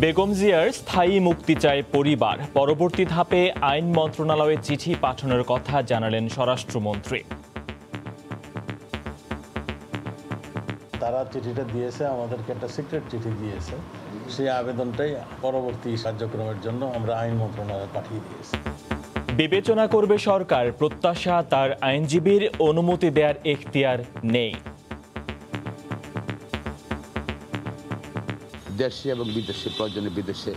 বেগম জিয়ার স্থায়ী মুক্তি চায় পরিবার। পরবর্তী ধাপে আইন মন্ত্রণালয়ে চিঠি পাঠানোর কথা জানালেন স্বরাষ্ট্রমন্ত্রী। তারা চিঠিটা দিয়েছে, আমাদেরকে একটা সিক্রেট চিঠি দিয়েছে। সেই আবেদনটাই পরবর্তী কার্যক্রমের জন্য আমরা আইন মন্ত্রণালয়ে পাঠিয়ে দিয়েছি। বিবেচনা করবে সরকার, প্রত্যাশা তার আইনজীবীর অনুমতি দেওয়ার এখতিয়ার নেই। দেশে এবং বিদেশে প্রয়োজনে বিদেশে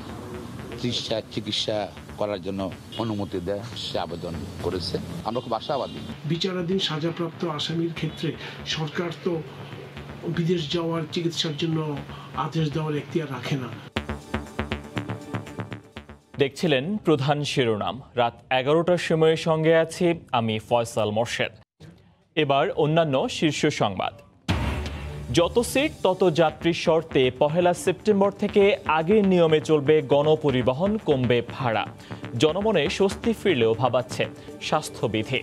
চিকিৎসা করার জন্য অনুমতি দেয়, সে আবেদন করেছে। আমরা খুব আশাবাদী। বিচারাধীন সাজাপ্রাপ্ত আসামির ক্ষেত্রে সরকার তো বিদেশ যাওয়ার চিকিৎসার জন্য আদেশ দেওয়ার এখতিয়ার রাখে না। দেখছিলেন প্রধান শিরোনাম। রাত 11টার সময়ের সঙ্গে আছি আমি ফয়সাল মোর্শেদ। এবার অন্যান্য শীর্ষ সংবাদ। যত সিট তত যাত্রীর শর্তে 1 সেপ্টেম্বর থেকে আগের নিয়মে চলবে গণপরিবহন, কমবে ভাড়া। জনমনে স্বস্তি ফিরলেও ভাবাচ্ছে স্বাস্থ্যবিধি।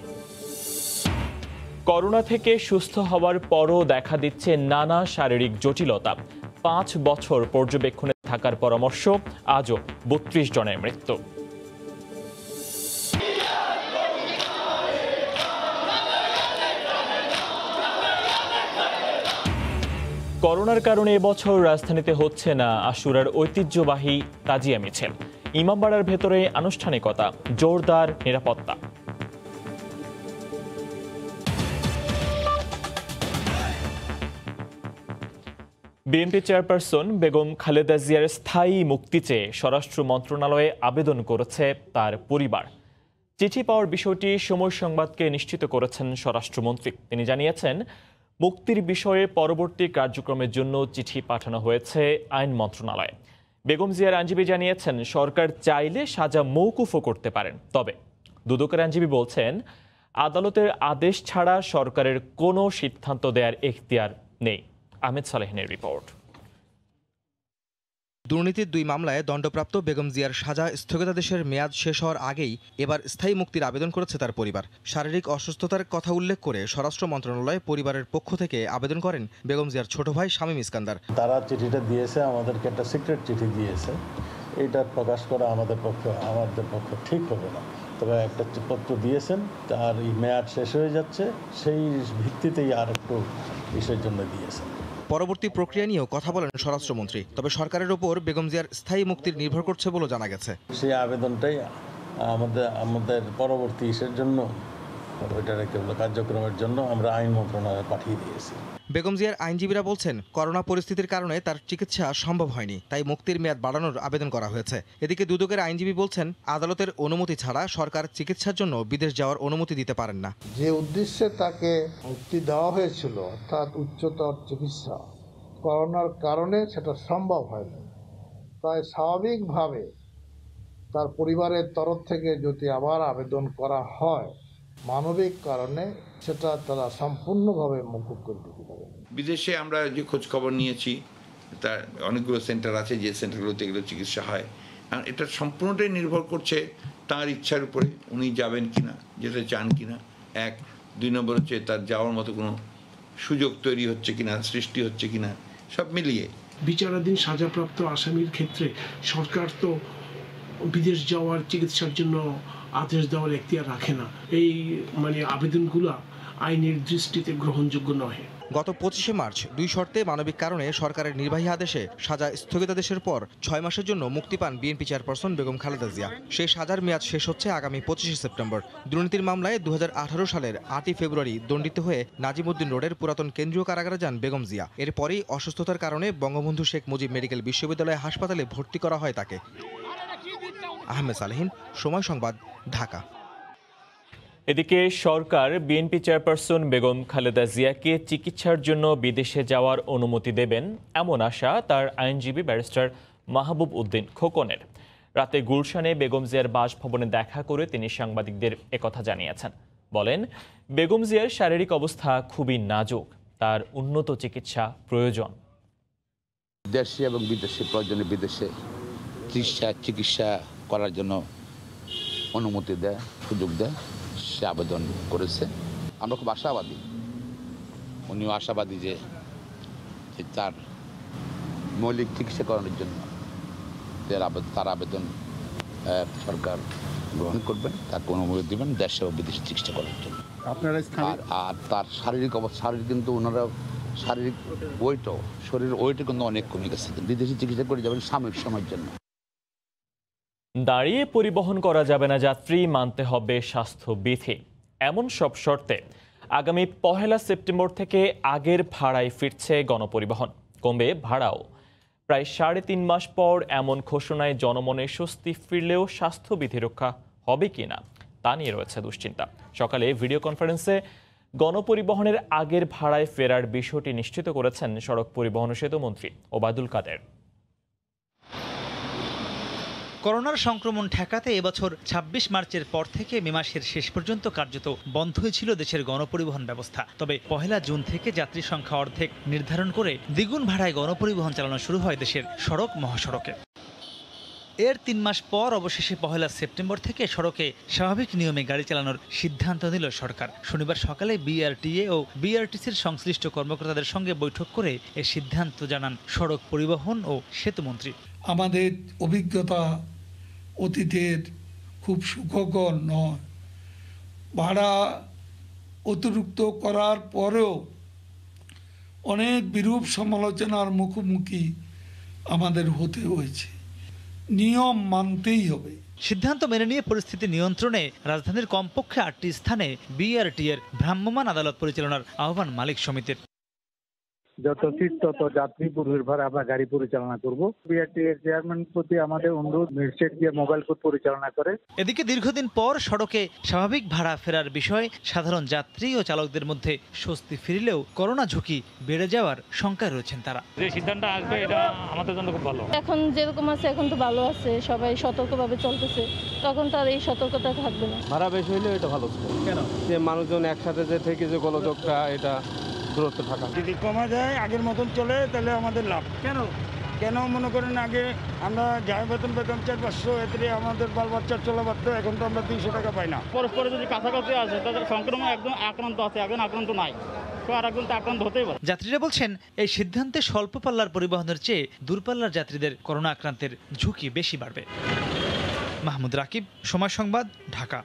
করোনা থেকে সুস্থ হওয়ার পরও দেখা দিচ্ছে নানা শারীরিক জটিলতা। 5 বছর পর্যবেক্ষণে থাকার পরামর্শ, আজও 32 জনের মৃত্যু। করোনার কারণে এবছর রাজধানীতে হচ্ছে না আশুরার ঐতিহ্যবাহী তাজিয়া মিছিল। ইমামবাড়ার ভেতরে আনুষ্ঠানিকতা, জোরদার নিরাপত্তা। বিএনপি চেয়ারপারসন বেগম খালেদা জিয়ার স্থায়ী মুক্তি চেয়ে স্বরাষ্ট্র মন্ত্রণালয়ে আবেদন করেছে তার পরিবার। চিঠি পাওয়ার বিষয়টি সময় সংবাদকে নিশ্চিত করেছেন স্বরাষ্ট্রমন্ত্রী। তিনি জানিয়েছেন, মুক্তির বিষয়ে পরবর্তী কার্যক্রমের জন্য চিঠি পাঠানো হয়েছে আইন মন্ত্রণালয়ে। বেগম জিয়ার আইনজীবী জানিয়েছেন, সরকার চাইলে সাজা মওকুফও করতে পারেন। তবে দুদকের আইনজীবী বলছেন, আদালতের আদেশ ছাড়া সরকারের কোনো সিদ্ধান্ত দেওয়ার এখতিয়ার নেই। আহমেদ সালেহিনের রিপোর্ট। দুর্নীতির 2 মামলায় দণ্ডপ্রাপ্ত বেগম জিয়ার সাজা স্থগিতাদেশের মেয়াদ শেষ হওয়ার আগেই এবার স্থায়ী মুক্তির আবেদন করেছে তার পরিবার। শারীরিক অসুস্থতার কথা উল্লেখ করে স্বরাষ্ট্র মন্ত্রণালয় পরিবারের পক্ষ থেকে আবেদন করেন বেগম জিয়ার ছোট ভাই শামীম ইস্কান্দার। তারা চিঠিটা দিয়েছে, আমাদেরকে একটা সিক্রেট চিঠি দিয়েছে। এইটা প্রকাশ করা আমাদের পক্ষে ঠিক হবে না। তবে একটা পত্র দিয়েছেন, তার এই মেয়াদ শেষ হয়ে যাচ্ছে, সেই ভিত্তিতেই আর একটু বিষয়ের জন্য দিয়েছেন। পরবর্তী প্রক্রিয়া নিয়েও কথা বলেন স্বরাষ্ট্রমন্ত্রী। তবে সরকারের ওপর বেগম জিয়ার স্থায়ী মুক্তির নির্ভর করছে বলে জানা গেছে। সেই আবেদনটাই আমাদের পরবর্তী ইসের জন্য, ওইটার কার্যক্রমের জন্য আমরা আইন মন্ত্রণালয়ে পাঠিয়ে দিয়েছি। বেগম জিয়ার আইনজীবীরা বলছেন, করোনা পরিস্থিতির কারণে তার চিকিৎসা সম্ভব হয়নি, তাই মুক্তির মেয়াদ বাড়ানোর আবেদন করা হয়েছে। এদিকে দুদকের আইনজীবী বলছেন, আদালতের অনুমতি ছাড়া সরকার চিকিৎসার জন্য বিদেশ যাওয়ার অনুমতি দিতে পারেন না। যে উদ্দেশ্যে তাকে মুক্তি দেওয়া হয়েছিল, অর্থাৎ উচ্চতর চিকিৎসা, করোনার কারণে সেটা সম্ভব হয়নি। তাই স্বাভাবিকভাবে তার পরিবারের তরফ থেকে যদি আবার আবেদন করা হয়, মানবিক কারণে সেটা তারা সম্পূর্ণভাবে মকুব করে দিতে পারে। বিদেশে আমরা যে খোঁজ খবর নিয়েছি, তার অনেকগুলো সেন্টার আছে, যে সেন্টারগুলোতে এগুলো চিকিৎসা হয়। আর এটা সম্পূর্ণটাই নির্ভর করছে তার ইচ্ছার উপরে, উনি যাবেন কিনা, যেটা চান কিনা। 1, 2 নম্বর হচ্ছে তার যাওয়ার মতো কোনো সুযোগ তৈরি হচ্ছে কিনা, সৃষ্টি হচ্ছে কিনা, সব মিলিয়ে। বিচারাধীন সাজাপ্রাপ্ত আসামির ক্ষেত্রে সরকার তো বিদেশ যাওয়ার চিকিৎসার জন্য আদেশ দেওয়ার এখতিয়ার রাখে না। এই আবেদনগুলো আইনের দৃষ্টিতে গ্রহণযোগ্য নয়। গত 25শে মার্চ 2 শর্তে মানবিক কারণে সরকারের নির্বাহী আদেশে সাজা স্থগিতাদেশের পর 6 মাসের জন্য মুক্তি পান বিএনপি চেয়ারপারসন বেগম খালেদা জিয়া। সেই সাজার মেয়াদ শেষ হচ্ছে আগামী 25শে সেপ্টেম্বর। দুর্নীতির মামলায় 2018 সালের 8ই ফেব্রুয়ারি দণ্ডিত হয়ে নাজিমউদ্দিন রোডের পুরাতন কেন্দ্রীয় কারাগারে যান বেগম জিয়া। এরপরই অসুস্থতার কারণে বঙ্গবন্ধু শেখ মুজিব মেডিকেল বিশ্ববিদ্যালয় হাসপাতালে ভর্তি করা হয় তাকে। আহমেদ সালেহিন, সময় সংবাদ, ঢাকা। এদিকে সরকার বিএনপি চেয়ারপারসন বেগম খালেদা জিয়াকে চিকিৎসার জন্য বিদেশে যাওয়ার অনুমতি দেবেন, এমন আশা তার আইনজীবী ব্যারিস্টার মাহবুব উদ্দিন খোকনের। রাতে গুলশানে বেগম জিয়ার বাসভবনে দেখা করে তিনি সাংবাদিকদের একথা জানিয়েছেন। বলেন, বেগম জিয়ার শারীরিক অবস্থা খুবই নাজুক, তার উন্নত চিকিৎসা প্রয়োজন। দেশে এবং বিদেশে প্রয়োজনে বিদেশে চিকিৎসা করার জন্য অনুমতি দেয়, সুযোগ দেয়, সে আবেদন করেছে। আমরা খুব আশাবাদী, উনিও আশাবাদী যে তার মৌলিক চিকিৎসা করানোর জন্য তার আবেদন সরকার গ্রহণ করবেন, তাকে অনুমতি দেবেন দেশে ও বিদেশে চিকিৎসা করার জন্য। আর তার শারীরিক কিন্তু ওনারা শারীরিক ওয়েটও শরীরের ওয়েটও কিন্তু অনেক কমে গেছে। বিদেশি চিকিৎসা করে যাবেন সাময়িক সময়ের জন্য। দাঁড়িয়ে পরিবহন করা যাবে না যাত্রী, মানতে হবে স্বাস্থ্যবিধি। এমন সব শর্তে আগামী 1 সেপ্টেম্বর থেকে আগের ভাড়ায় ফিরছে গণপরিবহন, কমবে ভাড়াও। প্রায় 3.5 মাস পর এমন ঘোষণায় জনমনে স্বস্তি ফিরলেও স্বাস্থ্যবিধি রক্ষা হবে কিনা তা নিয়ে রয়েছে দুশ্চিন্তা। সকালে ভিডিও কনফারেন্সে গণপরিবহনের আগের ভাড়ায় ফেরার বিষয়টি নিশ্চিত করেছেন সড়ক পরিবহন ও সেতু মন্ত্রী ওবায়দুল কাদের। করোনার সংক্রমণ ঠেকাতে এবছর ২৬ মার্চের পর থেকে মে মাসের শেষ পর্যন্ত কার্যত বন্ধ হয়েছিল দেশের গণপরিবহন ব্যবস্থা। তবে 1 জুন থেকে যাত্রী সংখ্যা অর্ধেক নির্ধারণ করে দ্বিগুণ ভাড়ায় গণপরিবহন চালানো শুরু হয় দেশের সড়ক মহাসড়কে। এর 3 মাস পর অবশেষে 1 সেপ্টেম্বর থেকে সড়কে স্বাভাবিক নিয়মে গাড়ি চালানোর সিদ্ধান্ত নিল সরকার। শনিবার সকালে বিআরটিএ ও বিআরটিসির সংশ্লিষ্ট কর্মকর্তাদের সঙ্গে বৈঠক করে এ সিদ্ধান্ত জানান সড়ক পরিবহন ও সেতুমন্ত্রী। আমাদের অভিজ্ঞতা অতীতের খুব সুখকর নয়। ভাড়া অতিরিক্ত করার পরেও অনেক বিরূপ সমালোচনার মুখোমুখি আমাদের হতে হয়েছে। নিয়ম মানতেই হবে। সিদ্ধান্ত মেনে নিয়ে পরিস্থিতি নিয়ন্ত্রণে রাজধানীর কমপক্ষে 8টি স্থানে বিআরটিএর ভ্রাম্যমাণ আদালত পরিচালনার আহ্বান মালিক সমিতির। যত সিট তত যাত্রী নির্ভর আমরা গাড়ি পরিচালনা করব। বিআরটি এর চেয়ারম্যান প্রতি আমাদের অনুরোধ, ম্যাজিস্ট্রেট দিয়ে মোবাইল কোর্ট পরিচালনা করে। এদিকে দীর্ঘদিন পর সড়কে স্বাভাবিক ভাড়া ফেরার বিষয়ে সাধারণ যাত্রী ও চালকদের মধ্যে স্বস্তি ফিরলেও করোনা ঝুঁকি বেড়ে যাওয়ার শঙ্কায় রয়েছেন তারা। যে সিদ্ধান্ত আসবে এটা আমাদের জন্য খুব ভালো। এখন যেরকম আছে এখন তো ভালো আছে, সবাই সতর্কভাবে চলতেছে, তখন তো আর এই সতর্কতা থাকবে না। ভাড়া বেশি হইলেও এটা ভালো ছিল। কেন? যে মানুষজন একসাথে যে থেকে যে গোলযোগটা, এটা দূরত্ব থাকা যদি কমা যায় আগের মতন চলে তাহলে আমাদের লাভ। কেন মনে করেন আগে আমরা যাই বেতন পেতাম 400-500, এতে আমাদের বাল বাচ্চার চলা পারতো, এখন তো আমরা 200 টাকা পাই না। পরস্পরে যদি কাছাকাছি আসে তাদের সংক্রমণ একদম আক্রান্ত আছে, একজন আক্রান্ত নাই, তো আর একজন তো আক্রান্ত হতেই পারে। যাত্রীরা বলছেন এই সিদ্ধান্তে স্বল্প পাল্লার পরিবহনের চেয়ে দূরপাল্লার যাত্রীদের করোনা আক্রান্তের ঝুঁকি বেশি বাড়বে। মাহমুদ রাকিব, সময় সংবাদ, ঢাকা।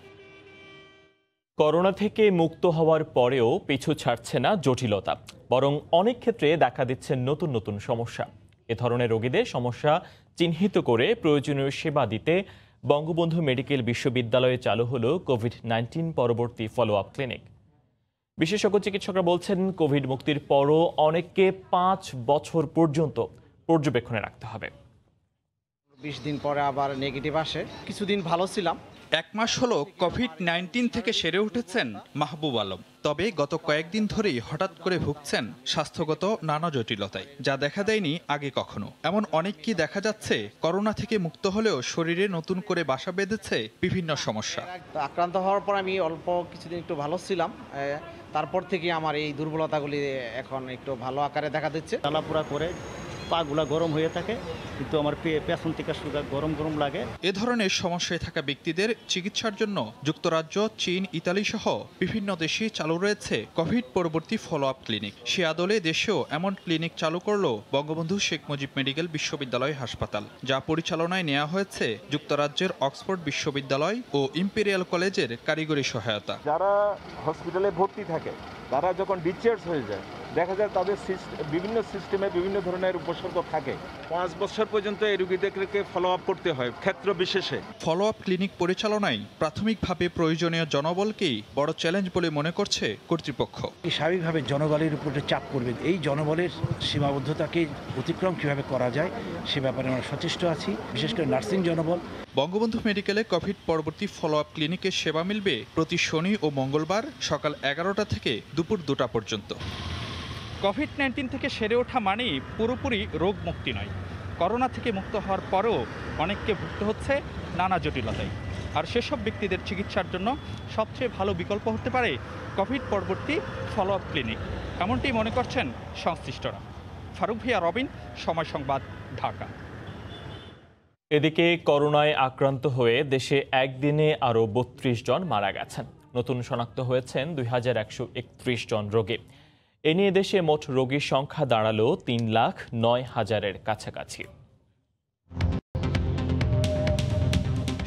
করোনা থেকে মুক্ত হওয়ার পরেও পিছু ছাড়ছে না জটিলতা, বরং অনেক ক্ষেত্রে দেখা দিচ্ছে নতুন নতুন সমস্যা। এ ধরনের রোগীদের সমস্যা চিহ্নিত করে প্রয়োজনীয় সেবা দিতে বঙ্গবন্ধু মেডিকেল বিশ্ববিদ্যালয়ে চালু হলো কোভিড-19 পরবর্তী ফলো আপ ক্লিনিক। বিশেষজ্ঞ চিকিৎসকরা বলছেন, কোভিড মুক্তির পরও অনেককে 5 বছর পর্যন্ত পর্যবেক্ষণে রাখতে হবে। 20 দিন পরে আবার নেগেটিভ আসে, কিছুদিন ভালো ছিলাম। 1 মাস হলো কোভিড-19 থেকে সেরে উঠেছেন মাহবুব আলম। তবে গত কয়েকদিন ধরেই হঠাৎ করে ভুগছেন স্বাস্থ্যগত নানা জটিলতায়, যা দেখা দেয়নি আগে কখনো। এমন অনেককেই দেখা যাচ্ছে করোনা থেকে মুক্ত হলেও শরীরে নতুন করে বাসা বেঁধেছে বিভিন্ন সমস্যা। আক্রান্ত হওয়ার পর আমি অল্প কিছুদিন একটু ভালো ছিলাম, তারপর থেকে আমার এই দুর্বলতাগুলি এখন একটু ভালো আকারে দেখা দিচ্ছে। জ্বালাপোড়া করে পাগুলা গরম হয়ে থাকে, কিন্তু আমার পেছন থেকে গরম গরম লাগে। এ ধরনের সমস্যায় থাকা ব্যক্তিদের চিকিৎসার জন্য যুক্তরাজ্য, চীন, ইতালি সহ বিভিন্ন দেশে চালু রয়েছে কোভিড পরবর্তী ফলো আপ ক্লিনিক। সে আদলে দেশেও এমন ক্লিনিক চালু করল বঙ্গবন্ধু শেখ মুজিব মেডিকেল বিশ্ববিদ্যালয় হাসপাতাল, যা পরিচালনায় নেওয়া হয়েছে যুক্তরাজ্যের অক্সফোর্ড বিশ্ববিদ্যালয় ও ইম্পেরিয়াল কলেজের কারিগরি সহায়তা। যারা হসপিটালে ভর্তি থাকে তারা যখন ডিসচার্জ হয়ে যায়, দেখা যায় তাদের বিভিন্ন সিস্টেমে বিভিন্ন ধরনের উপসর্গ থাকে। 5 বছর পর্যন্ত এই রোগীদেরকে ফলো আপ করতে হয় ক্ষেত্র বিশেষে। ফলো আপ ক্লিনিক পরিচালনায় প্রাথমিকভাবে প্রয়োজনীয় জনবলকেই বড় চ্যালেঞ্জ বলে মনে করছে কর্তৃপক্ষ। স্বাভাবিকভাবে জনবলের উপরে চাপ করবে, এই জনবলের সীমাবদ্ধতাকে অতিক্রম কিভাবে করা যায় সে ব্যাপারে আমরা সচেষ্ট আছি, বিশেষ করে নার্সিং জনবল। বঙ্গবন্ধু মেডিকেলে কোভিড পরবর্তী ফলো আপ ক্লিনিকের সেবা মিলবে প্রতি শনি ও মঙ্গলবার সকাল 11টা থেকে দুপুর 2টা পর্যন্ত। কোভিড-19 থেকে সেরে ওঠা মানেই পুরোপুরি রোগ মুক্তি নয়। করোনা থেকে মুক্ত হওয়ার পরেও অনেককে ভুগতে হচ্ছে নানা জটিলতায়। আর সেসব ব্যক্তিদের চিকিৎসার জন্য সবচেয়ে ভালো বিকল্প হতে পারে কোভিড পরবর্তী ফলো আপ ক্লিনিক, এমনটি মনে করছেন সংশ্লিষ্টরা। ফারুক ভিয়া, রবিন, সময় সংবাদ, ঢাকা। এদিকে করোনায় আক্রান্ত হয়ে দেশে একদিনে আরও 32 জন মারা গেছেন। নতুন শনাক্ত হয়েছেন 2131 জন রোগী। এ নিয়ে দেশে মোট রোগীর সংখ্যা দাঁড়ালো 3,09,000-এর কাছাকাছি।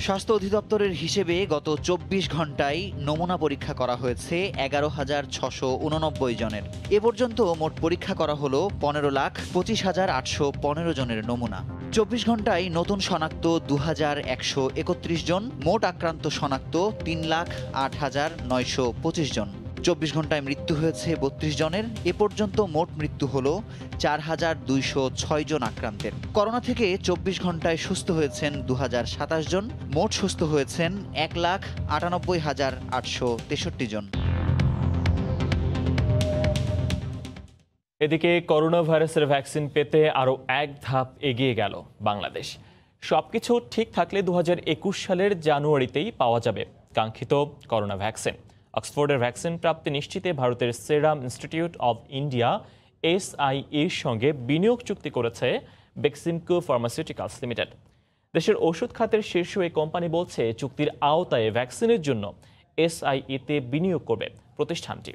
স্বাস্থ্য অধিদপ্তরের হিসেবে গত ২৪ ঘন্টায় নমুনা পরীক্ষা করা হয়েছে ১১,৬৮৯ জনের। এ পর্যন্ত মোট পরীক্ষা করা হলো ১৫,২৫,৮১৫ জনের নমুনা। ২৪ ঘন্টায় নতুন শনাক্ত ২,১৩১ জন, মোট আক্রান্ত শনাক্ত ৩,০৮,৯২৫ জন। ২৪ ঘন্টায় মৃত্যু হয়েছে ৩২ জনের। এ পর্যন্ত মোট মৃত্যু হল ৪,২০৬ জন আক্রান্তের। করোনা থেকে ২৪ ঘন্টায় সুস্থ হয়েছেন ২,০২৭ জন, মোট সুস্থ হয়েছেন ১,৯৮,৮৬৩ জন। এদিকে করোনা ভাইরাসের ভ্যাকসিন পেতে আরও এক ধাপ এগিয়ে গেল বাংলাদেশ। সবকিছু ঠিক থাকলে ২০২১ সালের জানুয়ারিতেই পাওয়া যাবে কাঙ্ক্ষিত করোনা ভ্যাকসিন। অক্সফোর্ডের ভ্যাকসিন প্রাপ্তি নিশ্চিতে ভারতের সেরাম ইনস্টিটিউট অব ইন্ডিয়া SIEর সঙ্গে বিনিয়োগ চুক্তি করেছে বেক্সিমকো ফার্মাসিউটিক্যালস লিমিটেড। দেশের ওষুধ খাতের শীর্ষ এই কোম্পানি বলছে, চুক্তির আওতায় ভ্যাকসিনের জন্য SIE-তে বিনিয়োগ করবে প্রতিষ্ঠানটি।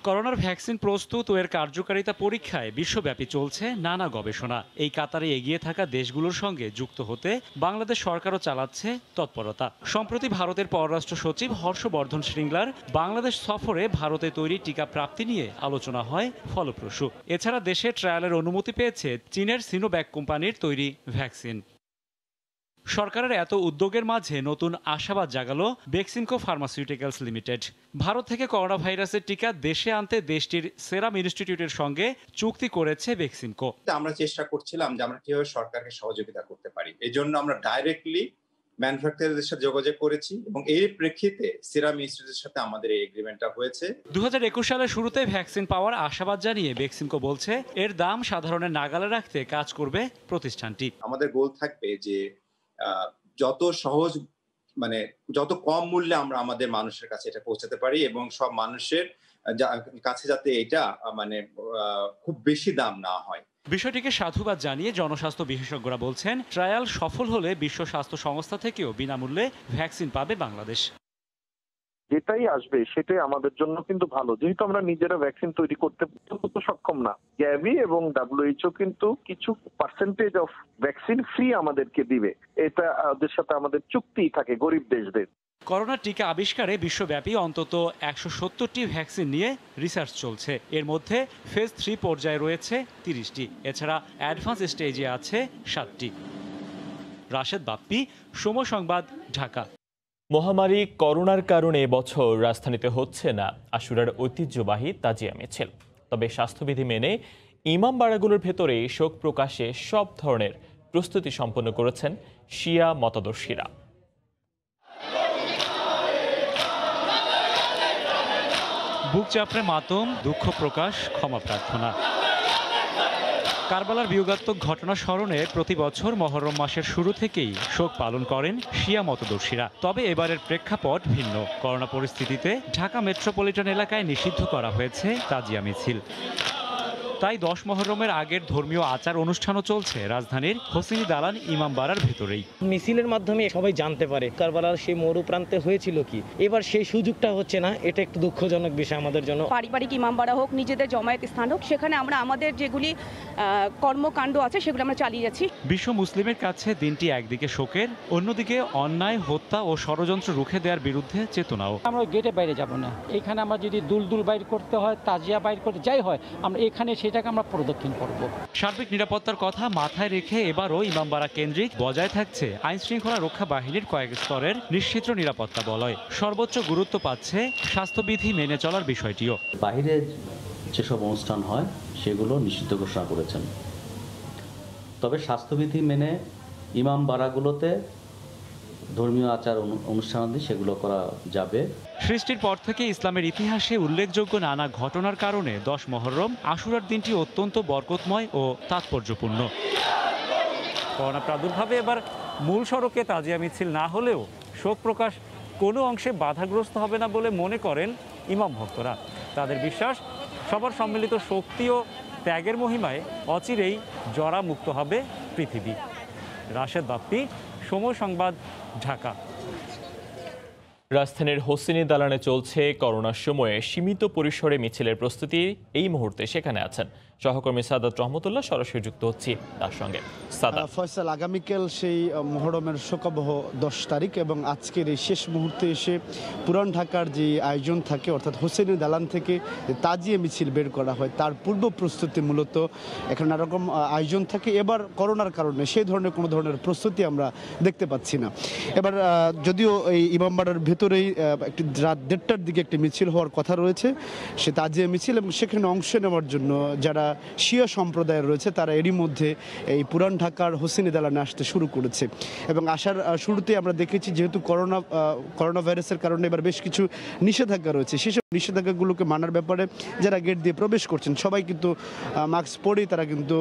করোনার ভ্যাকসিন প্রস্তুত ও এর কার্যকারিতা পরীক্ষায় বিশ্বব্যাপী চলছে নানা গবেষণা। এই কাতারে এগিয়ে থাকা দেশগুলোর সঙ্গে যুক্ত হতে বাংলাদেশ সরকারও চালাচ্ছে তৎপরতা। সম্প্রতি ভারতের পররাষ্ট্র সচিব হর্ষবর্ধন শৃঙ্গলার বাংলাদেশ সফরে ভারতে তৈরি টিকা প্রাপ্তি নিয়ে আলোচনা হয় ফলপ্রসূ। এছাড়া দেশে ট্রায়ালের অনুমতি পেয়েছে চীনের সিনোভ্যাক কোম্পানির তৈরি ভ্যাকসিন। সরকারের এত উদ্যোগের মাঝে নতুন আশাবাদ Zagallo Beximco pharmaceuticals limited. Bharat থেকে করোনা ভাইরাসের টিকা দেশে আনতে দেশটির সেরাম ইনস্টিটিউটের সঙ্গে চুক্তি করেছে বেক্সিমকো। আমরা চেষ্টা করছিলাম যে আমরা কিভাবে সরকারকে সহযোগিতা করতে পারি। এই জন্য আমরা ডাইরেক্টলি ম্যানুফ্যাকচারারদের সাথে যোগাযোগ করেছি এবং এর প্রেক্ষিতে সেরাম ইনস্টিটিউটের সাথে আমাদের এই এগ্রিমেন্টটা হয়েছে। ২০২১ সালের শুরুতে ভ্যাকসিন পাওয়ার আশাবাদ জানিয়ে বেক্সিমকো বলছে, এর দাম সাধারণের নাগালে রাখতে কাজ করবে প্রতিষ্ঠানটি। আমাদের গোল থাকবে যে যত সহজ যত কম মূল্যে আমরা আমাদের মানুষের কাছে এটা পৌঁছাতে পারি এবং সব মানুষের কাছে যাতে এটা খুব বেশি দাম না হয়। বিষয়টিকে সাধুবাদ জানিয়ে জনস্বাস্থ্য বিশেষজ্ঞরা বলছেন, ট্রায়াল সফল হলে বিশ্ব স্বাস্থ্য সংস্থা থেকেও বিনামূল্যে ভ্যাকসিন পাবে বাংলাদেশ। যেটাই আসবে সেটাই আমাদের জন্য কিন্তু ভালো, যেহেতু আমরা নিজেরা ভ্যাকসিন তৈরি করতে সক্ষম না। গ্যাভি এবং WHO কিন্তু কিছু পার্সেন্টেজ অফ ভ্যাকসিন ফ্রি আমাদেরকে দিবে। এটা ওদের সাথে আমাদের চুক্তি থাকে গরিব দেশদের। করোনা টিকা আবিষ্কারে বিশ্বব্যাপী অন্তত ১৭০টি ভ্যাকসিন নিয়ে রিসার্চ চলছে। এর মধ্যে ফেজ 3 পর্যায়ে রয়েছে 30টি। এছাড়া অ্যাডভান্স স্টেজে আছে 7টি। রাশেদ বাপ্পি, সময় সংবাদ, ঢাকা। মহামারী করোনার কারণে এবছর রাজধানীতে হচ্ছে না আশুরার ঐতিহ্যবাহী তাজিয়া মিছিল। তবে স্বাস্থ্যবিধি মেনে ইমামবাড়াগুলোর ভেতরে শোক প্রকাশে সব ধরনের প্রস্তুতি সম্পন্ন করেছেন শিয়া মতাদর্শীরা। বুক চাপড়ে মাতম, দুঃখ প্রকাশ, ক্ষমা প্রার্থনা। কারবালার বিয়োগাত্মক ঘটনা স্মরণে প্রতি বছর মহরম মাসের শুরু থেকেই শোক পালন করেন শিয়া মতদর্শীরা। তবে এবারের প্রেক্ষাপট ভিন্ন। করোনা পরিস্থিতিতে ঢাকা মেট্রোপলিটন এলাকায় নিষিদ্ধ করা হয়েছে তাজিয়া মিছিল। তাই 10 মহরমের আগের ধর্মীয় আচার অনুষ্ঠানও চলছে রাজধানীর হোসেনি দালান ইমামবাড়ার ভেতরেই। মিছিলের মাধ্যমে সবাই জানতে পারে কারবালার সেই মরু প্রান্তে হয়েছিল কি। এবার সেই সুযোগটা হচ্ছে না, এটা একটু দুঃখজনক বিষয় আমাদের জন্য। পারিবারিক ইমামবাড়া হোক, নিজেদের জমায়েত স্থান হোক, সেখানে আমরা আমাদের যেগুলি কর্মকাণ্ড আছে সেগুলো আমরা চালিয়ে যাচ্ছি। বিশ্ব মুসলিমের কাছে দিনটি একদিকে শোকের, অন্যদিকে অন্যায়, হত্যা ও ষড়যন্ত্র রুখে দেওয়ার বিরুদ্ধে চেতনাও। আমরা গেটে বাইরে যাব না, এখানে আমরা যদি দুলদুল বাইর করতে হয়, তাজিয়া বাইর করতে যাই হয়, আমরা এখানে সেটাকে আমরা প্রদক্ষিণ করব। সার্বিক নিরাপত্তার কথা মাথায় রেখে এবারও ইমামবাড়া কেন্দ্রিক বজায় থাকছে আইন শৃঙ্খলা রক্ষা বাহিনীর কয়েক স্তরের নিশ্চিত নিরাপত্তা বলয়। সর্বোচ্চ গুরুত্ব পাচ্ছে স্বাস্থ্যবিধি মেনে চলার বিষয়টিও। বাইরে যেসব অনুষ্ঠান হয় সেগুলো নিষিদ্ধ ঘোষণা করেছেন, তবে স্বাস্থ্যবিধি মেনে ইমামবাড়াগুলোতে ধর্মীয় আচার অনুষ্ঠানাদি সেগুলো করা যাবে। সৃষ্টির পর থেকে ইসলামের ইতিহাসে উল্লেখযোগ্য নানা ঘটনার কারণে 10 মহরম আশুরার দিনটি অত্যন্ত বরকতময় ও তাৎপর্যপূর্ণ। করোনা প্রাদুর্ভাবে এবার মূল সড়কে তাজিয়া মিছিল না হলেও শোক প্রকাশ কোনো অংশে বাধাগ্রস্ত হবে না বলে মনে করেন ইমাম ভক্তরা। তাদের বিশ্বাস, সবার সম্মিলিত শক্তি ও ত্যাগের মহিমায় অচিরেই জরামুক্ত হবে পৃথিবী। রাশেদ বাপ্পি, সময় সংবাদ, ঢাকা। রাজধানীর হোসেনি দালানে চলছে করোনার সময়ে সীমিত পরিসরে মিছিলের প্রস্তুতি। এই মুহূর্তে সেখানে আছেন সহকর্মী সাদাত রহমতুল্লাহ সরাসরি যুক্ত হচ্ছি তার সঙ্গে। সাদাত, ফয়সাল, আগামীকাল সেই মহরমের শোকাবহ 10 তারিখ এবং আজকের এই শেষ মুহূর্তে এসে পুরান ঢাকার যে আয়োজন থাকে অর্থাৎ হোসেনি দালান থেকে তাজিয়া মিছিল বের করা হয়, তার পূর্ব প্রস্তুতি মূলত এখানে নানারকম আয়োজন থাকে। এবার করোনার কারণে সেই ধরনের কোনো ধরনের প্রস্তুতি আমরা দেখতে পাচ্ছি না। এবার যদিও এই ইমামবাড়ার ভেতরেই একটি রাত 1:30টার দিকে একটি মিছিল হওয়ার কথা রয়েছে, সে তাজিয়া মিছিল, এবং সেখানে অংশ নেওয়ার জন্য যারা শিয়া সম্প্রদায়ের রয়েছে তারা এরই মধ্যে এই পুরান ঢাকার হোসেনি দালানে আসতে শুরু করেছে। এবং আসার শুরুতে আমরা দেখেছি যেহেতু করোনা ভাইরাসের কারণে এবার বেশ কিছু নিষেধাজ্ঞা রয়েছে, সেসব নিষেধাজ্ঞাগুলোকে মানার ব্যাপারে যারা গেট দিয়ে প্রবেশ করছেন সবাই কিন্তু মাস্ক পরেই তারা কিন্তু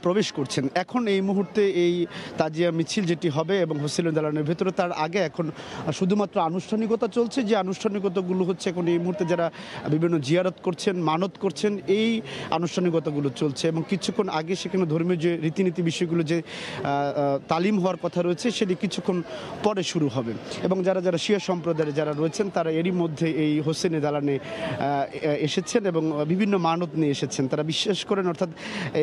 প্রবেশ করছেন। এখন এই মুহূর্তে এই তাজিয়া মিছিল যেটি হবে এবং হোসেনি দালানের ভেতরে, তার আগে এখন শুধুমাত্র আনুষ্ঠানিকতা চলছে। যে আনুষ্ঠানিকতাগুলো হচ্ছে এখন এই মুহূর্তে যারা বিভিন্ন জিয়ারত করছেন, মানত করছেন, এই আনুষ্ঠানিকতাগুলো চলছে। এবং কিছুক্ষণ আগে সেখানে ধর্মীয় যে রীতিনীতি বিষয়গুলো যে তালিম হওয়ার কথা রয়েছে সেটি কিছুক্ষণ পরে শুরু হবে। এবং যারা শিয়া সম্প্রদায়ের যারা রয়েছেন তারা এরই মধ্যে এই হোসেনি দালানে এসেছেন এবং বিভিন্ন মানত নিয়ে এসেছেন। তারা বিশ্বাস করেন, অর্থাৎ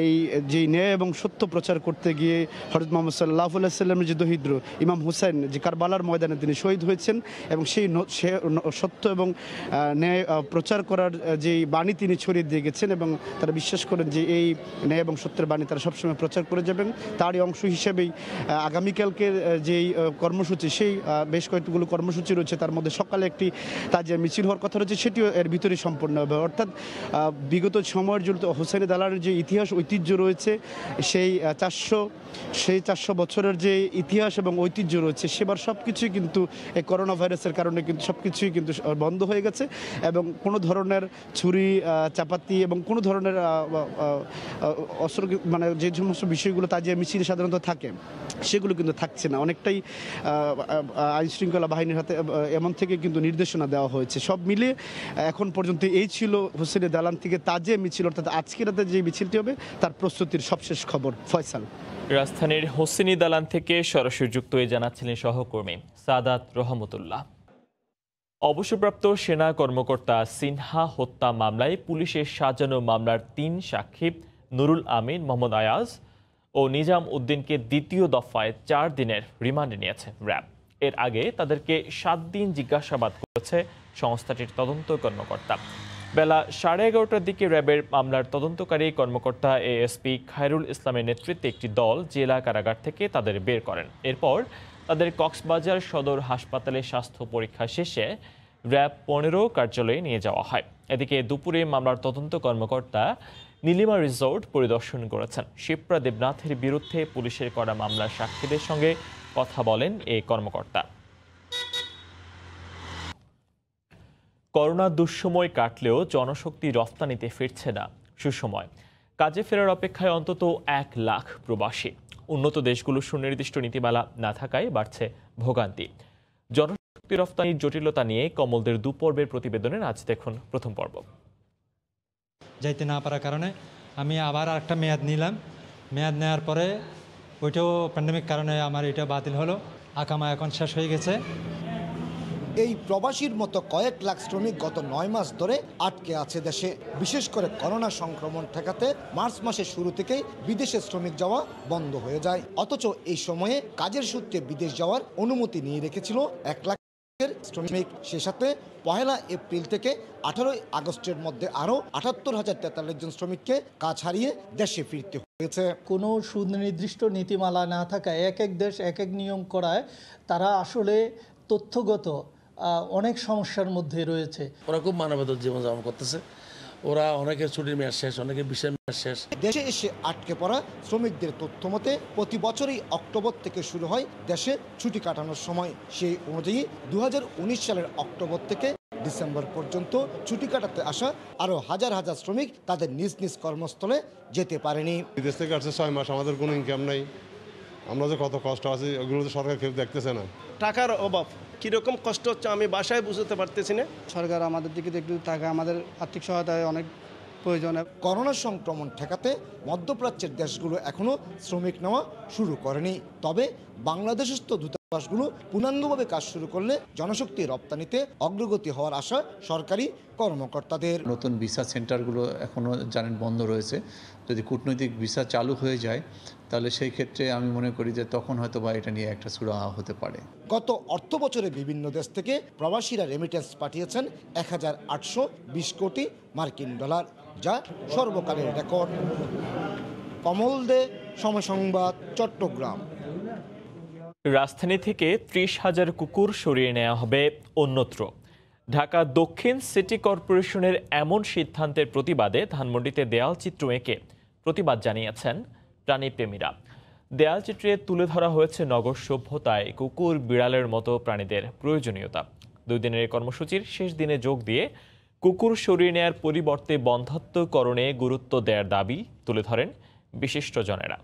এই যে ন্যায় এবং সত্য প্রচার করতে গিয়ে হযরত মুহাম্মদ সাল্লাল্লাহু আলাইহি সাল্লামের যে দহিদ্র ইমাম হুসাইন যে কারবালার ময়দানে তিনি শহীদ হয়েছেন এবং সেই সত্য এবং ন্যায় প্রচার করার যে বাণী তিনি ছড়িয়ে দিয়ে গেছেন, এবং তারা বিশ্বাস করেন যে এই ন্যায় এবং সত্যের বাণী তারা সবসময় প্রচার করে যাবেন। তারই অংশ হিসেবেই আগামীকালকের যেই কর্মসূচি, সেই বেশ কয়েকগুলো কর্মসূচি রয়েছে, তার মধ্যে সকালে একটি তাজিয়া মিছিল হওয়ার কথা রয়েছে, সেটিও এর ভিতরেই সম্পন্ন হবে। অর্থাৎ বিগত সময়ের জন্য হোসেনি দালানের যে ইতিহাস ঐতিহ্য রয়েছে, সেই 400 বছরের যে ইতিহাস এবং ঐতিহ্য রয়েছে, সেবার সব কিছুই কিন্তু এই করোনা ভাইরাসের কারণে কিন্তু সব কিছুই কিন্তু বন্ধ হয়ে গেছে। এবং কোনো ধরনের ছুরি চাপাতি এবং কোনো ধরনের অস্ত্র, মানে যে সমস্ত বিষয়গুলো তাজিয়া মিছিলে সাধারণত থাকে সেগুলো কিন্তু থাকছে না। অনেকটাই আইনশৃঙ্খলা বাহিনীর হাতে এমন থেকে কিন্তু নির্দেশনা দেওয়া হয়েছে। সব মিলিয়ে এখন পর্যন্ত এই ছিল হোসেনি দালান থেকে তাজিয়া মিছিল, অর্থাৎ আজকে রাতে যে মিছিলটি হবে তার প্রস্তুতির সবশেষ খবর। ফয়সাল, রাজধানীর হোসেনি দালান থেকে সরাসরি যুক্ত হয়ে জানাচ্ছিলেন সহকর্মী সাদাত রহমতুল্লাহ। অবসরপ্রাপ্ত সেনা কর্মকর্তা সিনহা হত্যা মামলায় পুলিশের সাজানো মামলার 3 সাক্ষী নুরুল আমিন, মোহাম্মদ আয়াজ ও নিজাম উদ্দিনকে দ্বিতীয় দফায় 4 দিনের রিমান্ডে নিয়েছে র্যাব। এর আগে তাদেরকে 7 দিন জিজ্ঞাসাবাদ করেছে সংস্থাটির তদন্ত কর্মকর্তা। বেলা 11:30টার দিকে র্যাবের মামলার তদন্তকারী কর্মকর্তা এএসপি খায়রুল ইসলামের নেতৃত্বে একটি দল জেলা কারাগার থেকে তাদের বের করেন। এরপর তাদের কক্সবাজার সদর হাসপাতালে স্বাস্থ্য পরীক্ষা শেষে র্যাব 15 কার্যালয়ে নিয়ে যাওয়া হয়। এদিকে দুপুরে মামলার তদন্ত কর্মকর্তা নীলিমা রিসোর্ট পরিদর্শন করেছেন। শিপ্রা দেবনাথের বিরুদ্ধে পুলিশের করা মামলার সাক্ষীদের সঙ্গে কথা বলেন এই কর্মকর্তা। করোনা দুঃসময় কাটলেও জনশক্তি রফতানিতে ফিরছে না সুসময়। কাজে ফেরার অপেক্ষায় অন্তত 1 লাখ প্রবাসী। উন্নত দেশগুলোর সুনির্দিষ্ট নীতিমালা না থাকায় বাড়ছে ভোগান্তি। জনশক্তি রফতানির জটিলতা নিয়ে কমলদের দুপর্বের প্রতিবেদনের আজ দেখুন প্রথম পর্ব। যাইতে না পারার কারণে আমি আবার একটা মেয়াদ নিলাম। মেয়াদ নেওয়ার পরে ওইটাও প্যান্ডেমিক কারণে আমার এটা বাতিল হলো। আকামা এখন শেষ হয়ে গেছে। এই প্রবাসীর মতো কয়েক লাখ শ্রমিক গত 9 মাস ধরে আটকে আছে দেশে। বিশেষ করে করোনা সংক্রমণ ঠেকাতে মার্চ মাসের শুরু থেকেই বিদেশে শ্রমিক যাওয়া বন্ধ হয়ে যায়। অথচ এই সময়ে কাজের সূত্রে বিদেশ যাওয়ার অনুমতি নিয়ে রেখেছিল 1 লাখের শ্রমিক। সে সাথে 1 এপ্রিল থেকে 18 আগস্টের মধ্যে আরও 78,043 জন শ্রমিককে কাজ হারিয়ে দেশে ফিরতে হয়েছে। কোনো সুনির্দিষ্ট নীতিমালা না থাকায় এক এক দেশ এক এক নিয়ম করায় তারা আসলে তথ্যগত অনেক সমস্যার মধ্যে রয়েছে। ওরা খুব মানবতার জীবনযাপন করতেছে। ওরা অনেকের ছুটির মেয়াদ শেষ, অনেকের বিষয়ের মেয়াদ শেষ। দেশে এসে আটকে পড়া শ্রমিকদের তথ্য মতে প্রতি বছরই অক্টোবর থেকে শুরু হয় দেশে ছুটি কাটানোর সময়। সেই অনুযায়ী 2019 সালের অক্টোবর থেকে ডিসেম্বর পর্যন্ত ছুটি কাটাতে আসা আরও হাজার হাজার শ্রমিক তাদের নিজ নিজ কর্মস্থলে যেতে পারেনি। বিদেশ থেকে আসছে 6 মাস, আমাদের কোনো ইনকাম নাই। আমরা যে কত কষ্ট আছে ওগুলো তো সরকার কেউ দেখতেছে না। টাকার অভাব, কীরকম কষ্ট হচ্ছে আমি বাসায় বুঝতে পারতেছি না। সরকার আমাদের দিকে একটু টাকা, আমাদের আর্থিক সহায়তায় অনেক প্রয়োজন। করোনা সংক্রমণ ঠেকাতে মধ্যপ্রাচ্যের দেশগুলো এখনও শ্রমিক নেওয়া শুরু করেনি। তবে বাংলাদেশস্থ বাসগুলো পূর্ণাঙ্গভাবে কাজ শুরু করলে জনশক্তি রপ্তানিতে অগ্রগতি হওয়ার আশা সরকারি কর্মকর্তাদের। নতুন ভিসা সেন্টারগুলো এখনও জানেন বন্ধ রয়েছে। যদি কূটনৈতিক ভিসা চালু হয়ে যায় তাহলে সেই ক্ষেত্রে আমি মনে করি যে তখন হয়তো বা এটা নিয়ে একটা সুরাহা হতে পারে। গত অর্থ বছরে বিভিন্ন দেশ থেকে প্রবাসীরা রেমিটেন্স পাঠিয়েছেন 1820 কোটি মার্কিন ডলার, যা সর্বকালের রেকর্ড। কমল দে, সময় সংবাদ, চট্টগ্রাম। রাজধানী থেকে 30,000 কুকুর সরিয়ে নেওয়া হবে অন্যত্র। ঢাকা দক্ষিণ সিটি কর্পোরেশনের এমন সিদ্ধান্তের প্রতিবাদে ধানমন্ডিতে দেয়ালচিত্র এঁকে প্রতিবাদ জানিয়েছেন প্রাণীপ্রেমীরা। দেয়ালচিত্রে তুলে ধরা হয়েছে নগর সভ্যতায় কুকুর বিড়ালের মতো প্রাণীদের প্রয়োজনীয়তা। 2 দিনের এই কর্মসূচির শেষ দিনে যোগ দিয়ে কুকুর সরিয়ে নেওয়ার পরিবর্তে বন্ধ্যাত্বকরণে গুরুত্ব দেওয়ার দাবি তুলে ধরেন বিশিষ্টজনেরা।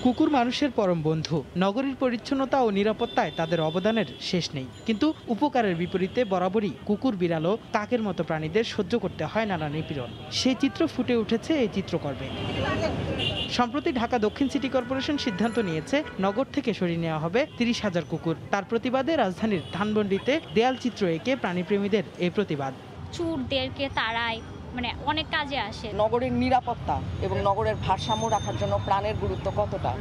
কুকুর মানুষের পরম বন্ধু। নগরীর পরিচ্ছন্নতা ও নিরাপত্তায় তাদের অবদানের শেষ নেই, কিন্তু উপকারের বিপরীতে বরাবরই কুকুর বিড়াল ও কাকের মতো প্রাণীদের সহ্য করতে হয় নানা নিপীড়ন। সেই চিত্র ফুটে উঠেছে এই চিত্রকর্মে। সম্প্রতি ঢাকা দক্ষিণ সিটি কর্পোরেশন সিদ্ধান্ত নিয়েছে নগর থেকে সরিয়ে নেওয়া হবে 30,000 কুকুর। তার প্রতিবাদে রাজধানীর ধানমন্ডিতে দেয়াল চিত্র এঁকে প্রাণীপ্রেমীদের এই প্রতিবাদ। চোরদেরকে তাড়ায়, মানে অনেক কাজে আসে। নগরের নিরাপত্তা এবং নগরের ভারসাম্য রাখার জন্য প্রাণের গুরুত্ব কতটা,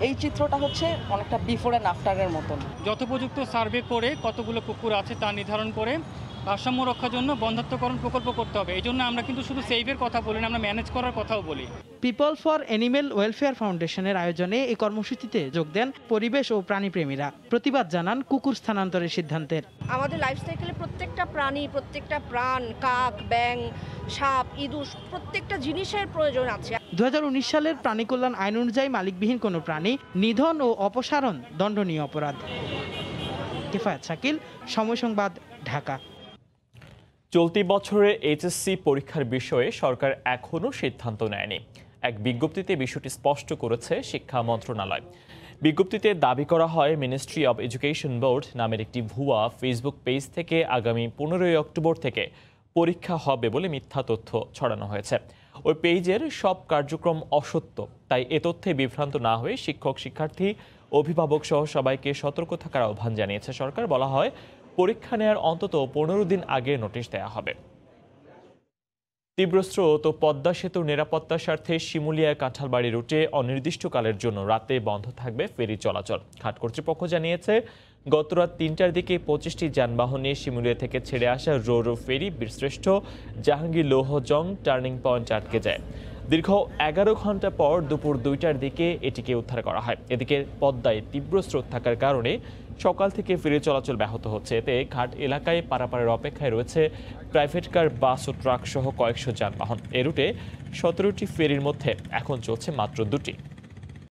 এই চিত্রটা হচ্ছে অনেকটা বিফোর অ্যান্ড আফটারের মতন। যথোপযুক্ত সার্ভে করে কতগুলো কুকুর আছে তা নির্ধারণ করে ভারসাম্য রক্ষার জন্য বন্ধ্যাত্বকরণ প্রকল্প করতে হবে। এই জন্য আমরা কিন্তু শুধু সেভের কথা বলি না, আমরা ম্যানেজ করার কথাও বলি। পিপল ফর অ্যানিমেল ওয়েলফেয়ার ফাউন্ডেশনের আয়োজনে এই কর্মসূচিতে যোগ দেন পরিবেশ ও প্রাণীপ্রেমীরা। প্রতিবাদ জানান কুকুর স্থানান্তরের সিদ্ধান্তের। আমাদের লাইফস্টাইলে প্রত্যেকটা প্রাণী, প্রত্যেকটা প্রাণ, কাক, ব্যাঙ, সাপ, ইঁদুর, প্রত্যেকটা জিনিসের প্রয়োজন আছে। 2019 সালের প্রাণী কল্যাণ আইন অনুযায়ী মালিকবিহীন কোনো প্রাণী নিধন ও অপসারণ দণ্ডনীয় অপরাধ। কিফায়াত শাকিল, সময় সংবাদ, ঢাকা। চলতি বছরে এইচএসসি পরীক্ষার বিষয়ে সরকার এখনও সিদ্ধান্ত নেয়নি। এক বিজ্ঞপ্তিতে বিষয়টি স্পষ্ট করেছে শিক্ষা মন্ত্রণালয়। বিজ্ঞপ্তিতে দাবি করা হয়, মিনিস্ট্রি অব এডুকেশন বোর্ড নামের একটি ভুয়া ফেসবুক পেজ থেকে আগামী 15 অক্টোবর থেকে পরীক্ষা হবে বলে মিথ্যা তথ্য ছড়ানো হয়েছে। ওই পেজের সব কার্যক্রম অসত্য। তাই এ তথ্যে বিভ্রান্ত না হয়ে শিক্ষক, শিক্ষার্থী, অভিভাবক সহ সবাইকে সতর্ক থাকার আহ্বান জানিয়েছে সরকার। বলা হয়, পরীক্ষা নেওয়ার অন্তত 15 দিন আগে নোটিশ দেওয়া হবে। তীব্র স্রোত ও পদ্মা সেতুর নিরাপত্তার স্বার্থে শিমুলিয়া কাঁঠালবাড়ি রুটে অনির্দিষ্টকালের জন্য রাতে বন্ধ থাকবে ফেরি চলাচল। ঘাট কর্তৃপক্ষ জানিয়েছে, গত রাত 3টার দিকে 25টি যানবাহন নিয়ে শিমুলিয়া থেকে ছেড়ে আসা রো ফেরি বীরশ্রেষ্ঠ জাহাঙ্গীর লৌহজং টার্নিং পয়েন্ট আটকে যায়। দীর্ঘ 11 ঘন্টা পর দুপুর 2টার দিকে এটিকে উদ্ধার করা হয়। এদিকে পদ্মায় তীব্র স্রোত থাকার কারণে সকাল থেকে ফেরি চলাচল ব্যাহত হচ্ছে। এতে ঘাট এলাকায় পারাপারের অপেক্ষায় রয়েছে প্রাইভেট কার, বাস ও ট্রাক সহ কয়েকশো যানবাহন। এ রুটে 17টি ফেরির মধ্যে এখন চলছে মাত্র 2টি।